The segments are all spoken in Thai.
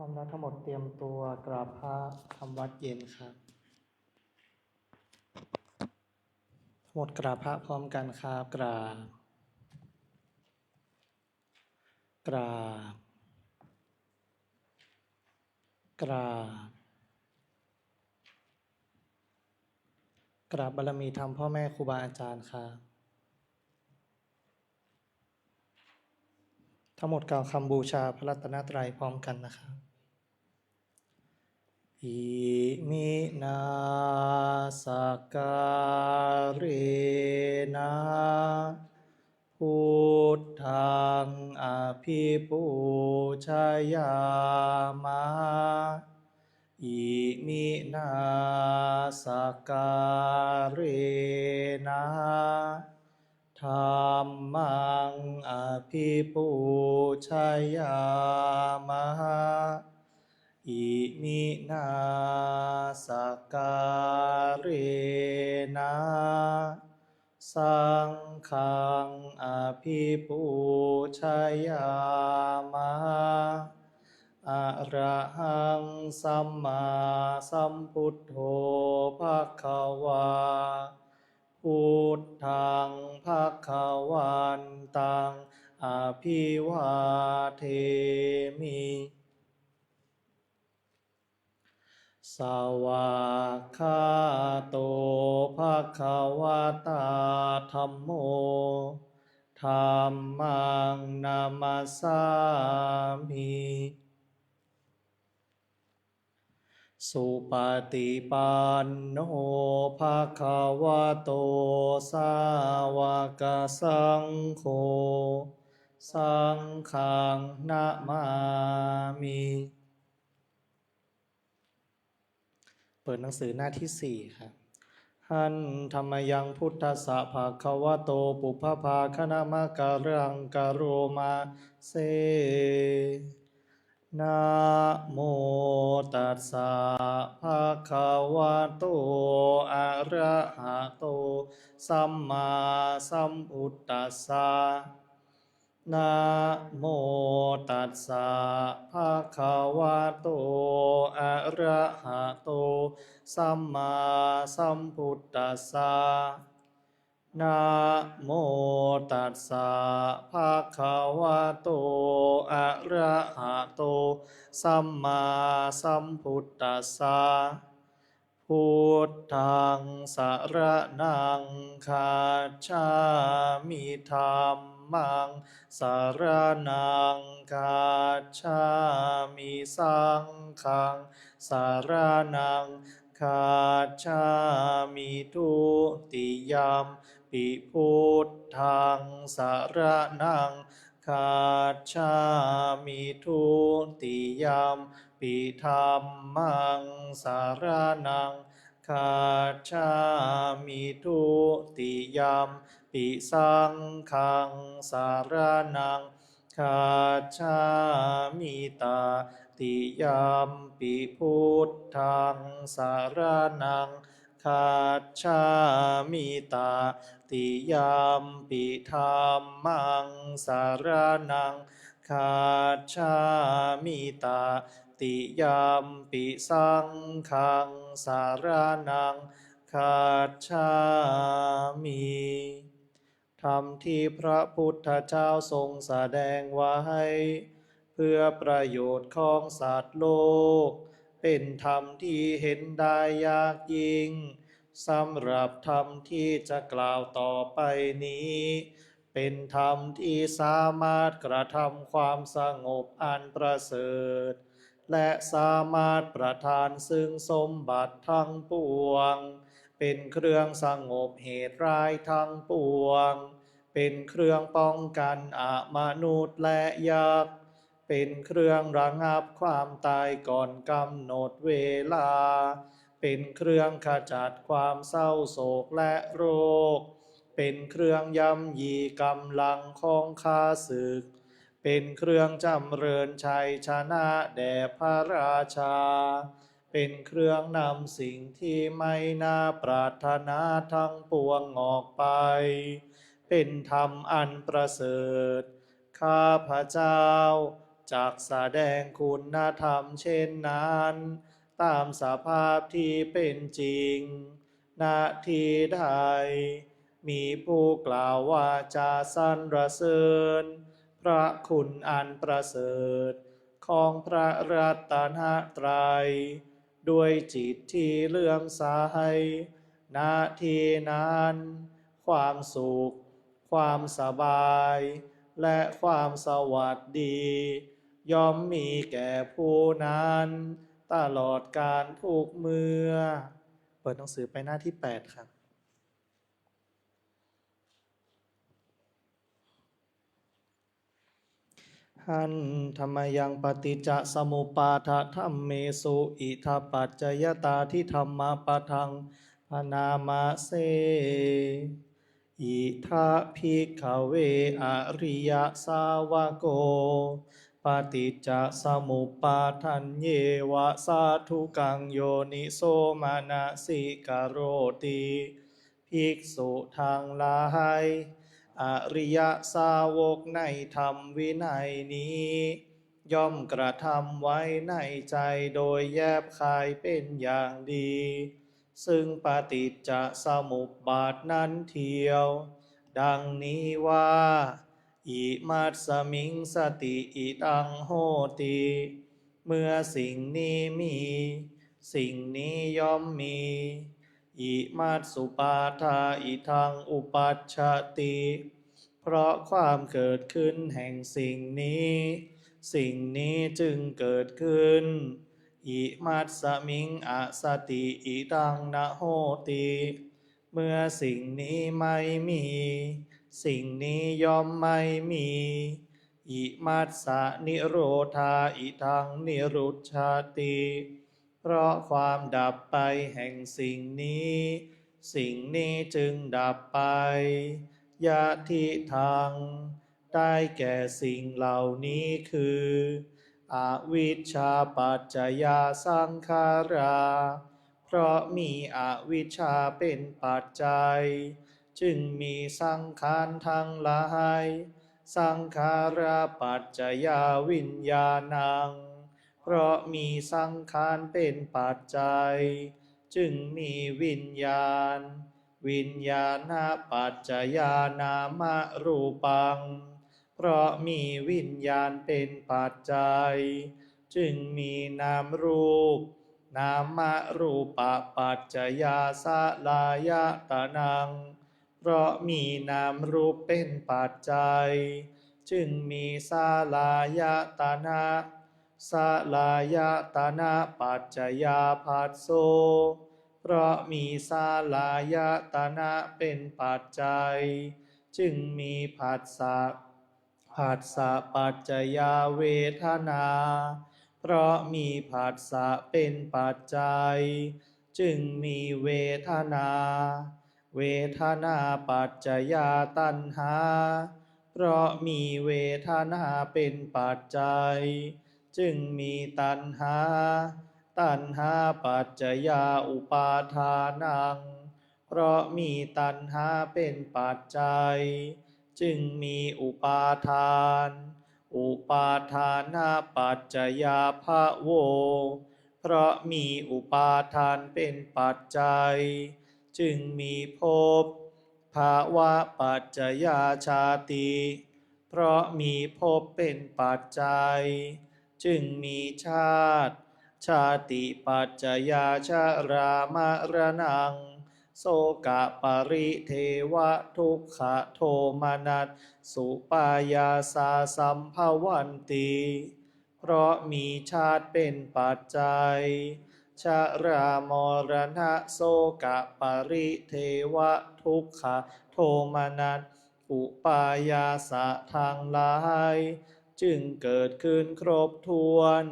มแล้วทั้งหมดเตรียมตัวกราบพระทำวัดเย็นครับทั้งหมดกราบพระพร้อมกันครับกราบกราบกราบกราบบารมีธรรมพ่อแม่ครูบาอาจารย์ครับทั้งหมดกล่าวคำบูชาพระรัตนตรัยพร้อมกันนะครับอิมินาสการเนะพุทธังอภิปูชยามะอิมินาสการนะธัมมังอภิปูชยามะอิมินาสการนะสังฆังอภิปูชยามะอะระหังสัมมาสัมพุทโธภควาพุทธังภวันตังอภิวาเทมิสวากขาโตภควตาธัมโมธัมมังนามัสสามิสุปฏิปันโนภควโตสาวกสังโฆสังฆังนะมามิเปิดหนังสือหน้าที่4ครับหันธรรมยังพุทธัสสะภะคะวะโตปุพพภาคณมะการังกโรมาเซนะโมตัสสะภะคะวะโตอะระหะโตสัมมาสัมพุทธัสสะนะโมตัสสะภะคะวะโตอะระหะโตสัมมาสัมพุทธัสสะนะโมตัสสะภะคะวะโตอะระหะโตสัมมาสัมพุทธัสสะพุทธังสรณังคัจฉามิธัมมังสรณังคัจฉามิสังฆังสรณังคัจฉามิทุติยัมปิพุทธังสรณังคัจฉามิทุติยัมปิธัมมังสรณังคัจฉามิทุติยัมปิสังฆังสรณังคัจฉามิตาติยัมปิพุทธังสรณังคัจฉามิตาติยัมปิธัมมังสรณังคัจฉามิตาติยัมปิสังฆังสรณังคัจฉามิธรรมที่พระพุทธเจ้าทรงแสดงไว้เพื่อประโยชน์ของสัตว์โลกเป็นธรรมที่เห็นได้ยากยิ่งสำหรับธรรมที่จะกล่าวต่อไปนี้เป็นธรรมที่สามารถกระทำความสงบอันประเสริฐและสามารถประทานซึ่งสมบัติทั้งปวงเป็นเครื่องสงบเหตุร้ายทั้งปวงเป็นเครื่องป้องกันอมนุษย์และยักษ์เป็นเครื่องระงับความตายก่อนกำหนดเวลาเป็นเครื่องขจัดความเศร้าโศกและโรคเป็นเครื่องย่ำยีกำลังของข้าศึกเป็นเครื่องจำเริญชัยชนะแด่พระราชาเป็นเครื่องนำสิ่งที่ไม่น่าปรารถนาทั้งปวงออกไปเป็นธรรมอันประเสริฐข้าพระเจ้า จักแสดงคุณธรรมเช่นนั้นตามสภาพที่เป็นจริงณที่ใดมีผู้กล่าวว่าจะสรรเสริญพระคุณอันประเสริฐของพระรัตนตรัยด้วยจิตที่เลื่อมใสณที่นั้นความสุขความสบายและความสวัสดีย่อมมีแก่ผู้นั้นตลอดกาลทุกเมื่อเปิดหนังสือไปหน้าที่8ครับหันธรรมยังปฏิจจสมุปบาทธัมเมสุอิทัปปัจจยตาที่ธรรมปะทังพนามาเสอิทัภิกขเวอริยสาวโกปฏิจจสมุปบาทันเยวะสาธุกังโยนิโสมนสิกโรติภิกษุทางหลายอริยสาวกในธรรมวินัยนี้ย่อมกระทำไว้ในใจโดยแยบคายเป็นอย่างดีซึ่งปฏิจจสมุปบาทนั้นเทียวดังนี้ว่าอิมัตสมิงสติอิตังโหติเมื่อสิ่งนี้มีสิ่งนี้ย่อมมีอิมัตสุปาทาอิทังอุปัชชติเพราะความเกิดขึ้นแห่งสิ่งนี้สิ่งนี้จึงเกิดขึ้นอิมัตสมิงอสติอิตังนะโหติเมื่อสิ่งนี้ไม่มีสิ่งนี้ย่อมไม่มีอิมัตสนิโรธาอิทังนิรุชชาติเพราะความดับไปแห่งสิ่งนี้สิ่งนี้จึงดับไปยะทิทังได้แก่สิ่งเหล่านี้คืออวิชชาปัจจยาสังขาราเพราะมีอวิชชาเป็นปัจจัยจึงมีสังขารทั้งหลายสังขาราปัจจยาวิญญาณังเพราะมีสังขารเป็นปัจจัยจึงมีวิญญาณวิญญาณปัจจยานามรูปังเพราะมีวิญญาณเป็นปัจจัยจึงมีนามรูปนามรูปปัจจยาสลายตนังเพราะมีนามรูปเป็นปัจจัยจึงมีสลายตนะสลายตนะปัจจยาภัสโสเพราะมีสลายตนะเป็นปัจจัยจึงมีผัสสะผัสสะปัจจยาเวทนาเพราะมีผัสสะเป็นปัจจัยจึงมีเวทนาเวทนาปัจจยาตัณหาเพราะมีเวทนาเป็นปัจจัยจึงมีตัณหาตัณหาปัจจยาอุปาทานังเพราะมีตัณหาเป็นปัจจัยจึงมีอุปาทานอุปาทานาปัจจยาภโวเพราะมีอุปาทานเป็นปัจจัยจึงมีภพภาวะปัจจยาชาติเพราะมีภพเป็นปัจจัยจึงมีชาติชาติปัจจยาชรามรณังโสกะปริเทวะทุกขโทมนัสสุปายาสาสัมภวันติเพราะมีชาติเป็นปัจจัยชรามรณะโสกะปริเทวะทุกขโทมนัสอุปายาสะทางหลายจึงเกิดขึ้นครบถ้วน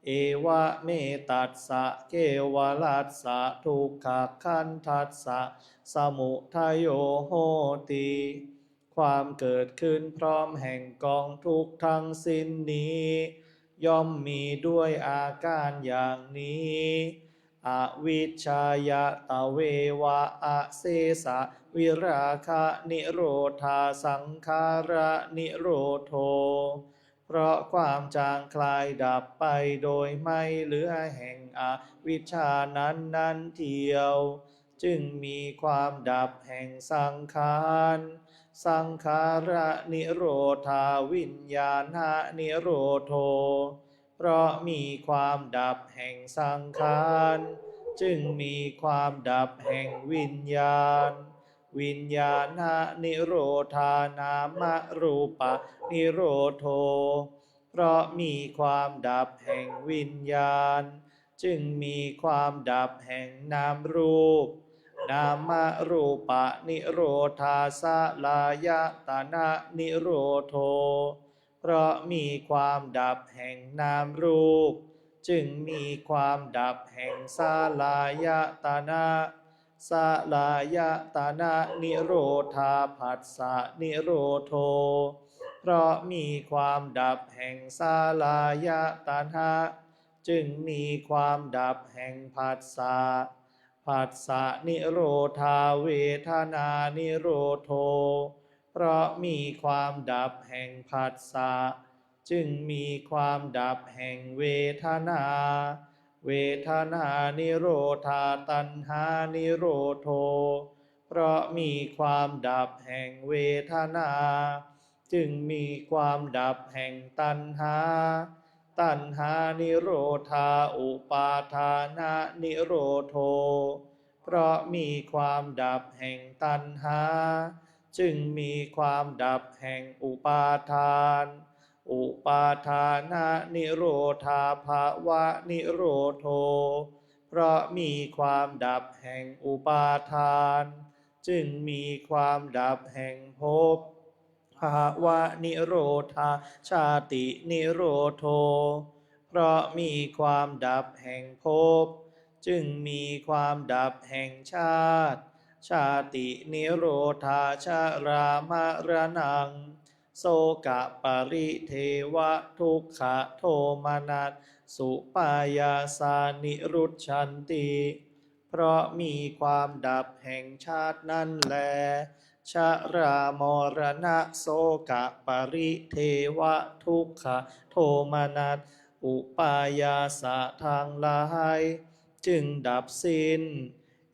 เอวะเมตัสสะเกวลัสสะทุกขขันธัสสะสมุทัยโยโหติความเกิดขึ้นพร้อมแห่งกองทุกข์ทั้งสิ้นนี้ย่อมมีด้วยอาการอย่างนี้อวิชชายตะเววะอเสสะวิราคะนิโรธาสังขาระนิโรโธ เพราะความจางคลายดับไปโดยไม่เหลือแห่งอวิชชานั้นเทียว จึงมีความดับแห่งสังขารสังขาระนิโรธาวิญญาณนิโรโธเพราะมีความดับแห่งสังขารจึงมีความดับแห่งวิญญาณวิญญาณนิโรธานามรูปะนิโรโธเพราะมีความดับแห่งวิญญาณจึงมีความดับแห่งนามรูปนามรูปะนิโรธาสลายตนะนิโรโธเพราะมีความดับแห่งนามรูปจึงมีความดับแห่งสลายตนะสลายตนะนิโรธาผัสสะนิโรโธเพราะมีความดับแห่งสลายตนะจึงมีความดับแห่งผัสสะผัสสะนิโรธาเวทนานิโรโธเพราะมีความดับแห่งผัสสะจึงมีความดับแห่งเวทนาเวทนานิโรธาตัณหานิโรโธเพราะมีความดับแห่งเวทนาจึงมีความดับแห่งตัณหาตัณหานิโรธาอุปาทานะนิโรโธเพราะมีความดับแห่งตัณหาจึงมีความดับแห่งอุปาทานอุปาทานะนิโรธาภาวะนิโรโธเพราะมีความดับแห่งอุปาทานจึงมีความดับแห่งภพภาวะนิโรธาชาตินิโรโธเพราะมีความดับแห่งภพจึงมีความดับแห่งชาติชาตินิโรธาชรามรณังโสกะปริเทวะทุกขะโทมนัสสุปายาสานิรุชชันติเพราะมีความดับแห่งชาตินั่นแลชรามรณะโสกะปริเทวะทุกขะโทมนัสอุปายาสะทางหลายจึงดับสิ้น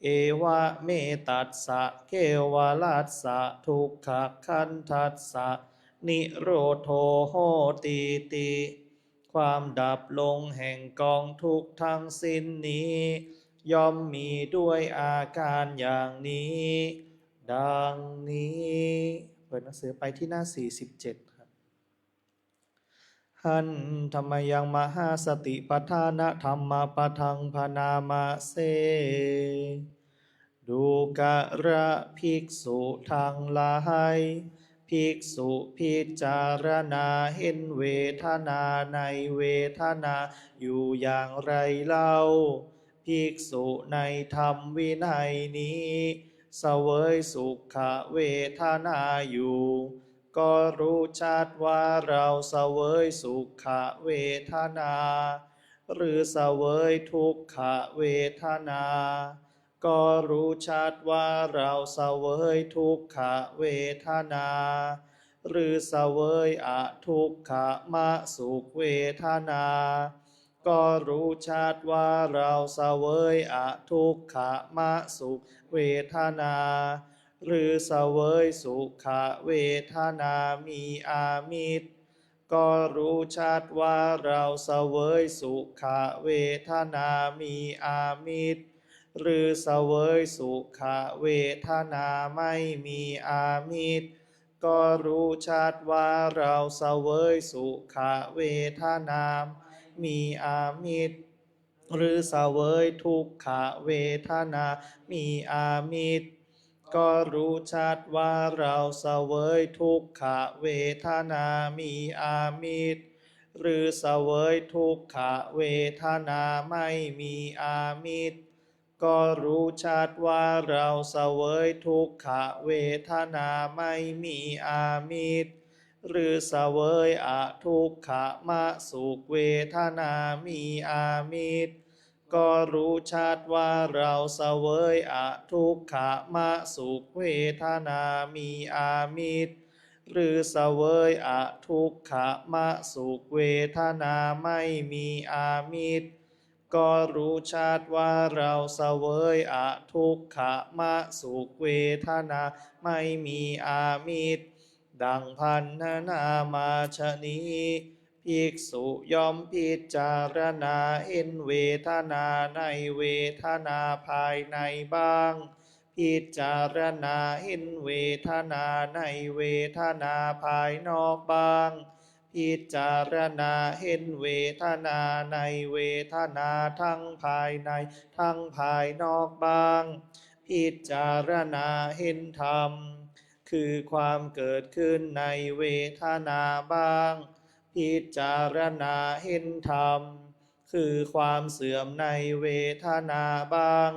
เอวะเมตัสสะเกวลัสสะทุกขคันทัสสะนิโรโธโหติติความดับลงแห่งกองทุกข์ทั้งสิ้นนี้ย่อมมีด้วยอาการอย่างนี้ดังนี้เปิดหนังสือไปที่หน้า47ครับหันธรรมยังมหาสติปทานะธรรมปทังพนามาเสดูกะระภิกษุทั้งหลายภิกษุพิจารณาเห็นเวทนาในเวทนาอยู่อย่างไรเล่าภิกษุในธรรมวินัยนี้เสวยสุขเวทนาอยู่ก็รู้ชัดว่าเราเสวยสุขเวทนาหรือเสวยทุกขเวทนาก็รู้ชัดว่าเราเสวยทุกขเวทนาหรือเสวยอทุกขมสุขเวทนาก็รู้ชัดว่าเราเสวยอทุกขมสุขเวทนาหรือเสวยสุขเวทนามีอามิตรก็รู้ชัดว่าเราเสวยสุขเวทนามีอามิตรหรือเสวยสุขเวทนาไม่มีอามิตรก็รู้ชัดว่าเราเสวยสุขเวทนามีอามิตรหรือเสวยทุกขเวทนามีอามิตรก็รู้ชัดว่าเราเสวยทุกขเวทนามีอามิตรหรือเสวยทุกขเวทนาไม่มีอามิตรก็รู้ชัดว่าเราเสวยทุกขเวทนาไม่มีอามิตรหรือเสวยอทุกขมสุขเวทนามีอามิตรก็รู้ชัดว่าเราเสวยอทุกขมสุขเวทนามีอามิตร หรือเสวยอทุกขมสุขเวทนาไม่มีอามิตรก็รู้ชัดว่าเราเสวยอทุกขมสุขเวทนาไม่มีอามิตรดังพันนามาชนี้ภิกษุย่อมพิจารณาเห็นเวทนาในเวทนาภายในบ้างพิจารณาเห็นเวทนาในเวทนาภายนอกบ้างพิจารณาเห็นเวทนาในเวทนาทั้งภายในทั้งภายนอกบ้างพิจารณาเห็นธรรมคือความเกิดขึ้นในเวทนาบ้างพิจารณาเห็นธรรมคือความเสื่อมในเวทนาบ้าง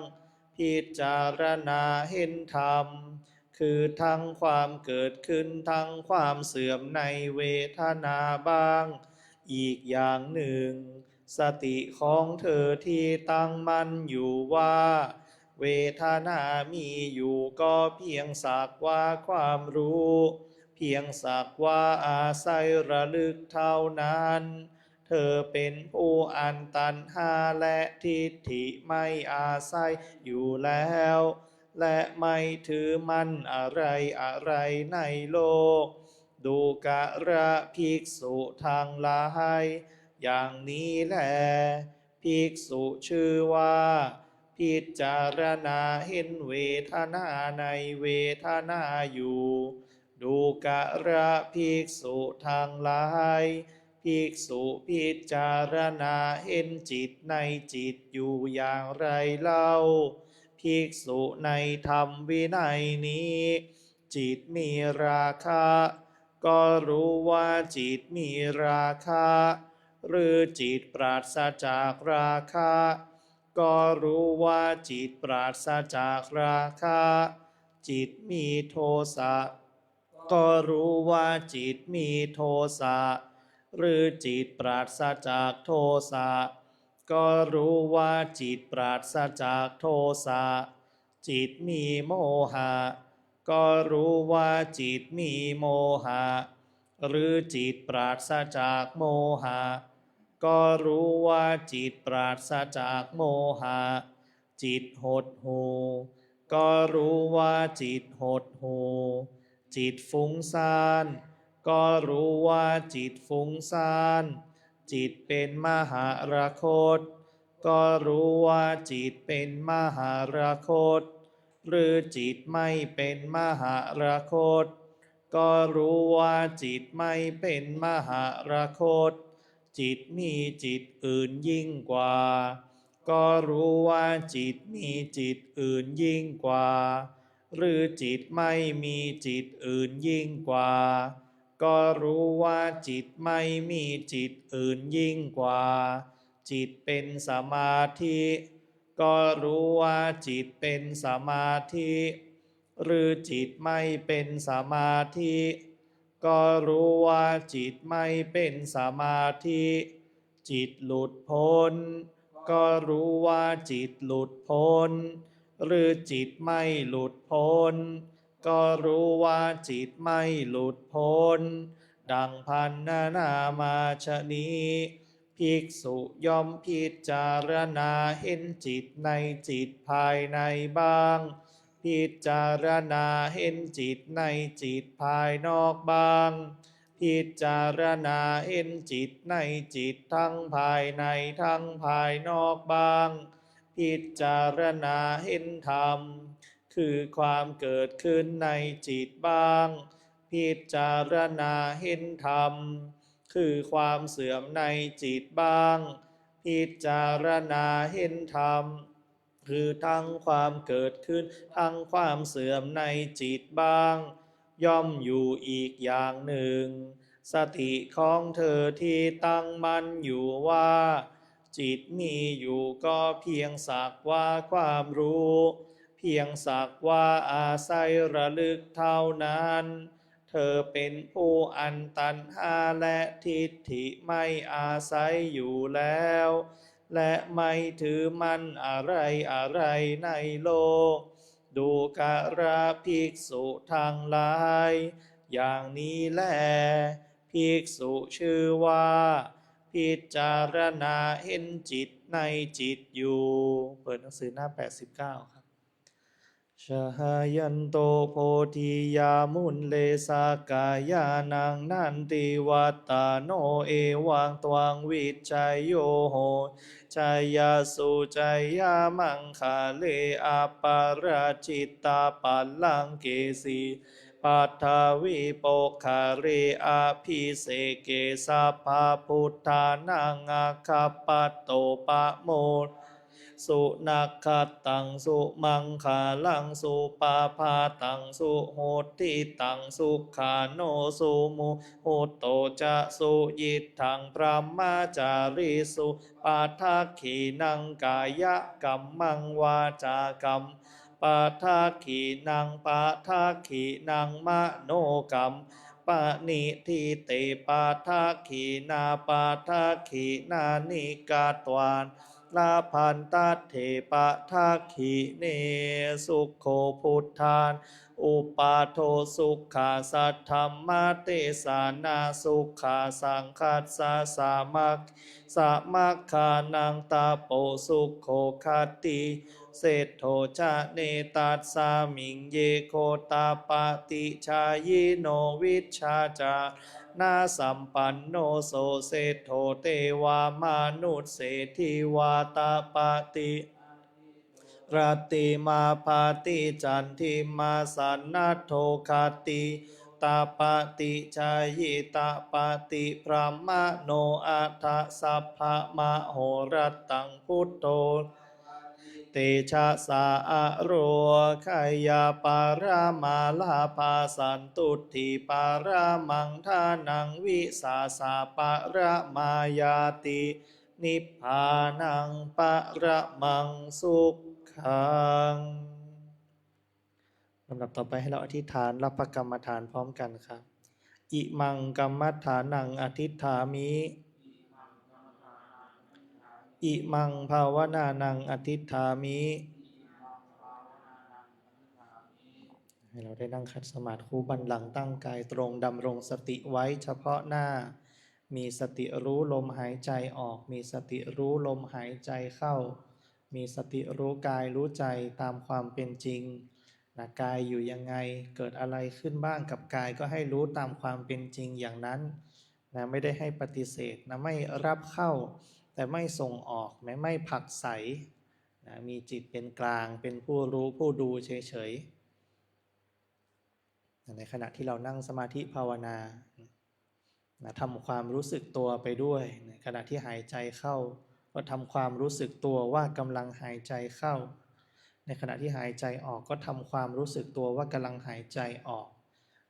พิจารณาเห็นธรรมคือทั้งความเกิดขึ้นทั้งความเสื่อมในเวทนาบ้างอีกอย่างหนึ่งสติของเธอที่ตั้งมั่นอยู่ว่าเวทนามีอยู่ก็เพียงสักว่าความรู้เพียงสักว่าอาศัยระลึกเท่านั้นเธอเป็นผู้อันตัณหาและทิฏฐิไม่อาศัยอยู่แล้วและไม่ถือมั่นอะไรอะไรในโลกดูกะระภิกษุทางหลายอย่างนี้แลภิกษุชื่อว่าพิจารณาเห็นเวทนาในเวทนาอยู่ดูกะระภิกษุทางหลายภิกษุพิจารณาเห็นจิตในจิตอยู่อย่างไรเล่าภิกษุในธรรมวินัยนี้จิตมีราคะก็รู้ว่าจิตมีราคะหรือจิตปราศจากราคะก็รู้ว่าจิตปราศจากราคะจิตมีโทสะก็รู้ว่าจิตมีโทสะหรือจิตปราศจากโทสะก็รู้ว่าจิตปราศจากโทสะจิตมีโมหะก็รู้ว่าจิตมีโมหะหรือจิตปราศจากโมหะก็รู้ว่าจิตปราศจากโมหะจิตหดหู่ก็รู้ว่าจิตหดหู่จิตฟุ้งซ่านก็รู้ว่าจิตฟุ้งซ่านจิตเป็นมหรคตก็รู้ว่าจิตเป็นมหรคตหรือจิตไม่เป็นมหรคตก็รู้ว่าจิตไม่เป็นมหรคตจิตมีจิตอื่นยิ่งกว่าก็รู้ว่าจิตมีจิตอื่นยิ่งกว่าหรือจิตไม่มีจิตอื่นยิ่งกว่าก็รู้ว่าจิตไม่มีจิตอื่นยิ่งกว่าจิตเป็นสมาธิก็รู้ว่าจิตเป็นสมาธิหรือจิตไม่เป็นสมาธิก็รู้ว่าจิตไม่เป็นสมาธิจิตหลุดพ้นก็รู้ว่าจิตหลุดพ้นหรือจิตไม่หลุดพ้นก็รู้ว่าจิตไม่หลุดพ้นดังพันนามาชนี้ภิกษุย่อมพิจารณาเห็นจิตในจิตภายในบ้างพิจารณาเห็นจิตในจิตภายนอกบ้างพิจารณาเห็นจิตในจิตทั้งภายในทั้งภายนอกบ้างพิจารณาเห็นธรรมคือความเกิดขึ้นในจิตบ้างพิจารณาเห็นธรรมคือความเสื่อมในจิตบ้างพิจารณาเห็นธรรมคือทั้งความเกิดขึ้นทั้งความเสื่อมในจิตบ้างย่อมอยู่อีกอย่างหนึ่งสติของเธอที่ตั้งมั่นอยู่ว่าจิตมีอยู่ก็เพียงสักว่าความรู้เพียงสักว่าอาศัยระลึกเท่านั้นเธอเป็นผู้อันตัณหาและทิฏฐิไม่อาศัยอยู่แล้วและไม่ถือมั่นอะไรอะไรในโลกดูกะระภิกษุทั้งหลาย อย่างนี้แลภิกษุชื่อว่าพิจารณาเห็นจิตในจิตอยู่ เปิดหนังสือหน้า89ครับชหายันโตโพธิยามุนเลสากายานังนันติวัตตาโนเอวังตวังวิจัยโยโหชายาสุจายามังคาเลอาปาราจิตตาปัลลังเกสีปัทธาวิโปคาเรอาภิเสเกสัพพะพุทธานังอาคัปปัตโตปะโมทสุนักขตังสุมังคาลังสุปาพาตังสุโหติตังสุขาโนสุมุโหโตจะสุยิทังพระมาจาริสุปาทักขีนังกายกัมมังวาจากัมปาทักขีนังปาทักขีนังมโนกรรมปะนิทิเตปาทักขีนาปาทักขีนานิกาตวานลาพันตัดเถปะทักขีเนสุขโคพุทธานอุปาโทสุขาสัทธรรมเตสานาสุขาสังคัสสะสามัคสามัคคานังตาโปสุขโคคติเศธโธจะเนตัสสามิงเยโคตาปติชายโนวิชชาจานาสัมปันโนโสเศธโธเทวามนุษย์เศรษฐิวาตาปติรติมาภาติจันทิมาสันนัทโทคาติตาปติชายิตาปติพระมโนอัฏฐสัพพะมโหรัตตังพุทโธเตชะสาอะโรขยาปารามาลาภาสันตุติปารามังทานังวิสาสาปะระมายาตินิพพานังปะระมังสุขังลำดับต่อไปให้เราอธิษฐานรับพระกรรมฐานพร้อมกันครับอิมังกัมมัฏฐานังอธิษฐามิอิมังภาวนานังอธิษฐามิให้เราได้นั่งขัดสมาธิคู่บัลลังก์ตั้งกายตรงดำรงสติไว้เฉพาะหน้ามีสติรู้ลมหายใจออกมีสติรู้ลมหายใจเข้ามีสติรู้กายรู้ใจตามความเป็นจริงนะกายอยู่ยังไงเกิดอะไรขึ้นบ้างกับกายก็ให้รู้ตามความเป็นจริงอย่างนั้นนะไม่ได้ให้ปฏิเสธนะไม่รับเข้าแต่ไม่ส่งออกไม่ผลักไสนะมีจิตเป็นกลางเป็นผู้รู้ผู้ดูเฉยๆในขณะที่เรานั่งสมาธิภาวนาทำความรู้สึกตัวไปด้วยในขณะที่หายใจเข้าก็ทำความรู้สึกตัวว่ากำลังหายใจเข้าในขณะที่หายใจออกก็ทำความรู้สึกตัวว่ากำลังหายใจออก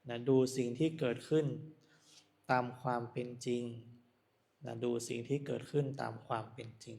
นะดูสิ่งที่เกิดขึ้นตามความเป็นจริงนะดูสิ่งที่เกิดขึ้นตามความเป็นจริง